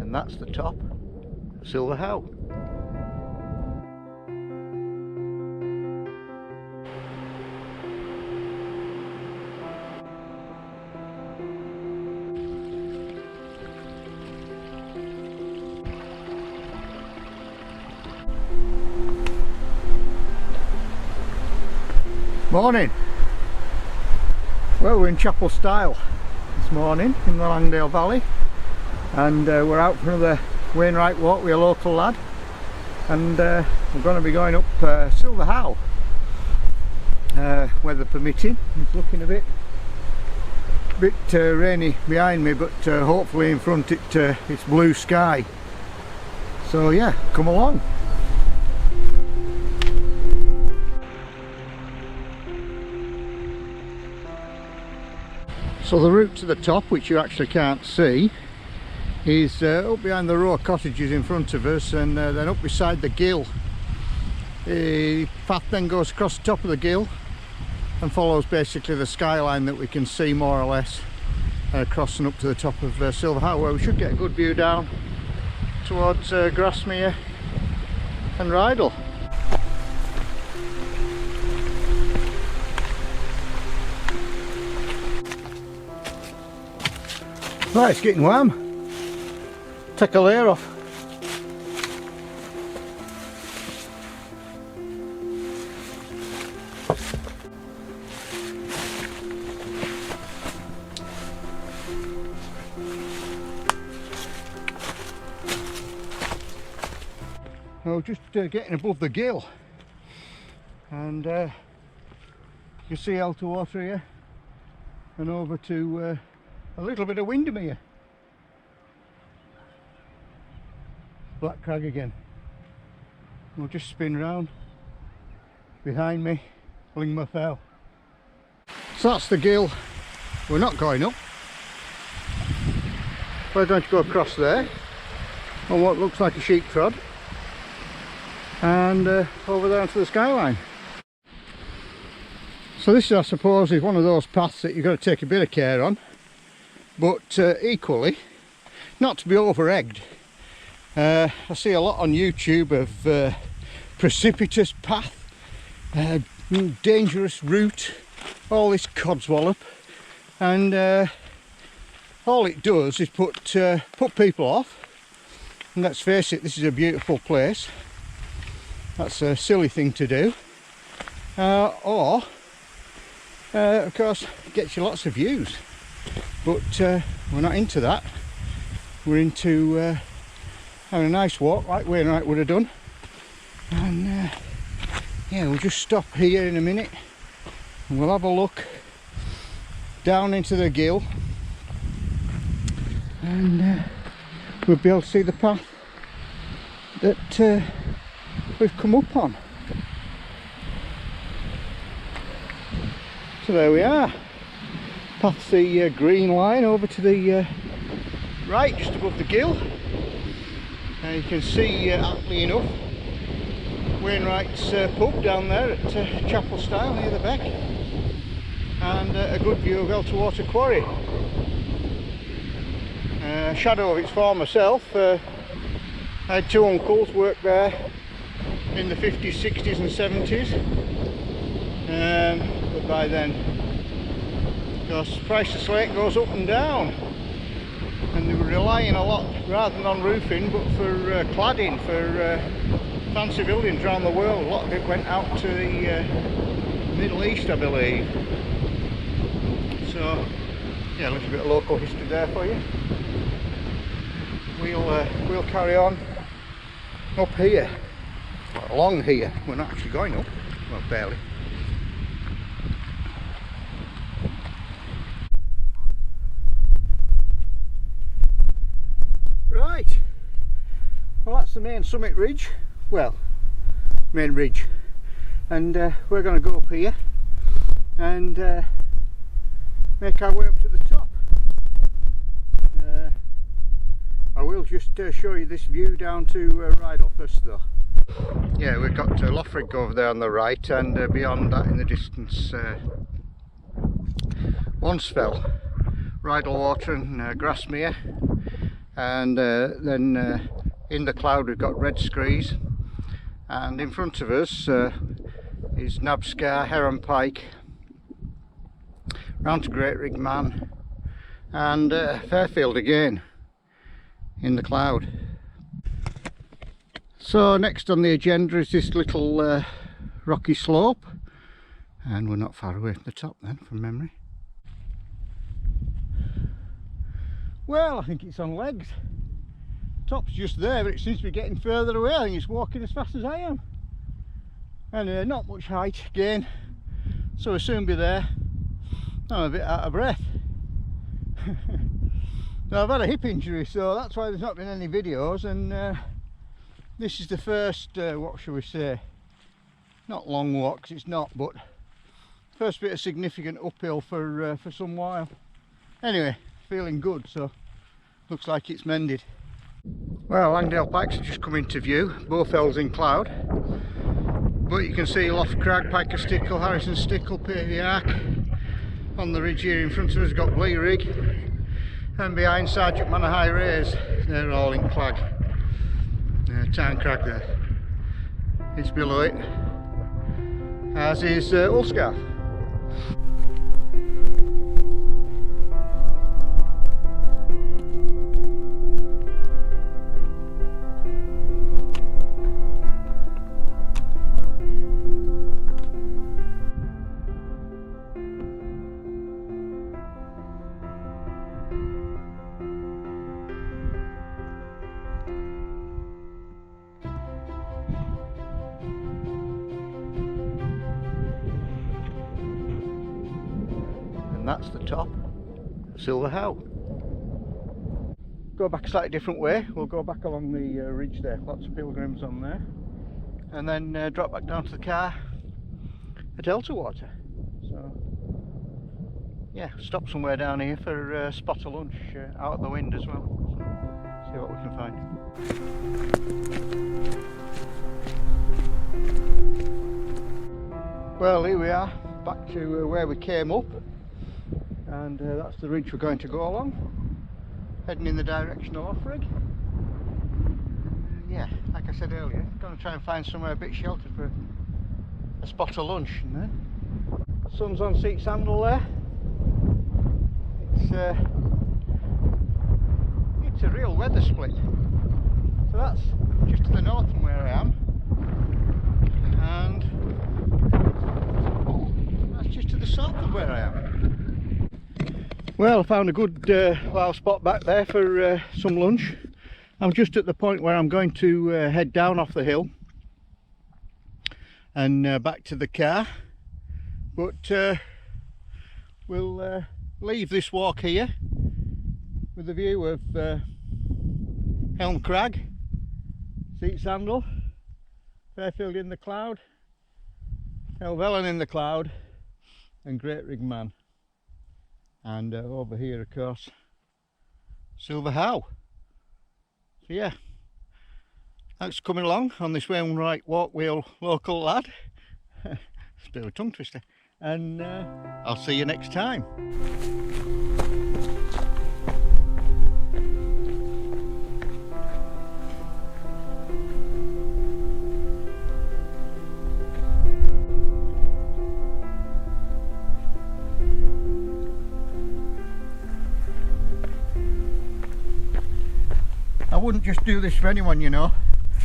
and that's the top of Silver How. Morning. Well, we're in Chapel Stile this morning in the Langdale Valley, and we're out for another Wainwright walk with a local lad, and we're going to be going up Silver How, weather permitting. It's looking a bit rainy behind me, but hopefully in front it's blue sky. So yeah, come along. So the route to the top, which you actually can't see, is up behind the row of cottages in front of us, and then up beside the gill. The path then goes across the top of the gill and follows basically the skyline that we can see more or less, crossing up to the top of Silver How, where we should get a good view down towards Grasmere and Rydal. Right, it's getting warm. Take a layer off. Oh, just getting above the gill, and you can see Alta Water here, and over to a little bit of Windermere. Black Crag again. We'll just spin round behind me, Lingma Fell. So that's the gill. We're not going up. We're going to go across there on what looks like a sheep trod, and over there onto the skyline. So this, I suppose, is one of those paths that you've got to take a bit of care on, but equally not to be over-egged. I see a lot on YouTube of precipitous path, dangerous route, all this codswallop, and all it does is put people off. And let's face it, this is a beautiful place. That's a silly thing to do, or of course it gets you lots of views. But we're not into that. We're into having a nice walk like Wainwright would have done. And yeah, we'll just stop here in a minute and we'll have a look down into the gill, and we'll be able to see the path that we've come up on. So there we are. Past the green line over to the right, just above the gill. You can see, aptly enough, Wainwright's pub down there at Chapel Stile near the beck, and a good view of Alta Water Quarry. Shadow of its former self. I had two uncles work there in the 50s, 60s and 70s, but by then, because the price of slate goes up and down, and they were relying a lot, rather than on roofing, but for cladding, for fancy buildings around the world. A lot of it went out to the Middle East, I believe. So yeah, a little bit of local history there for you. We'll carry on up here, along here. We're not actually going up, well, barely. Right, well, that's the main summit ridge, well, main ridge, and we're going to go up here and make our way up to the top. I will just show you this view down to Rydal first though. Yeah, we've got Loffrig over there on the right, and beyond that in the distance Wansfell, Rydal Water and Grasmere, and then in the cloud we've got red screes, and in front of us is Nabscar, Heron Pike, round to Great Rig Man, and Fairfield again in the cloud. So next on the agenda is this little rocky slope, and we're not far away from the top then, from memory. Well, I think it's on legs. Top's just there, but it seems to be getting further away. I think it's walking as fast as I am. And not much height again, so we'll soon be there. I'm a bit out of breath. Now, I've had a hip injury, so that's why there's not been any videos, and this is the first, what shall we say, not long walk, 'cause it's not, but first bit of significant uphill for some while. Anyway, feeling good, so looks like it's mended. Well, Langdale Pikes have just come into view, both fells in cloud, but you can see Loft Crag, Piker Stickle, Harrison Stickle, Pavey Ark. On the ridge here in front of us we've got Blee Rig, and behind Sergeant Manor High Raise, they're all in clag. Town Crag there, it's below it, as is Ulscarf. And that's the top of Silver How. Go back a slightly different way. We'll go back along the ridge there, lots of pilgrims on there, and then drop back down to the car at Delta Water. So yeah, stop somewhere down here for a spot of lunch out of the wind as well. So, see what we can find. Well, here we are, back to where we came up, and that's the ridge we're going to go along, heading in the direction of Offrig. Yeah, like I said earlier, going to try and find somewhere a bit sheltered for a spot of lunch. And then sun's on Seat Sandal there. It's a real weather split. So that's just to the north from where I am, and that's just to the south of where I am. Well, I found a good wild spot back there for some lunch. I'm just at the point where I'm going to head down off the hill and back to the car, but we'll leave this walk here with a view of Helm Crag, Seat Sandal, Fairfield in the cloud, Helvellyn in the cloud, and Great Rig Man. And over here, of course, Silver How. So yeah, thanks for coming along on this Wainwright Walk Wheel local lad. It's a bit of a tongue twister. And I'll see you next time. I wouldn't just do this for anyone, you know.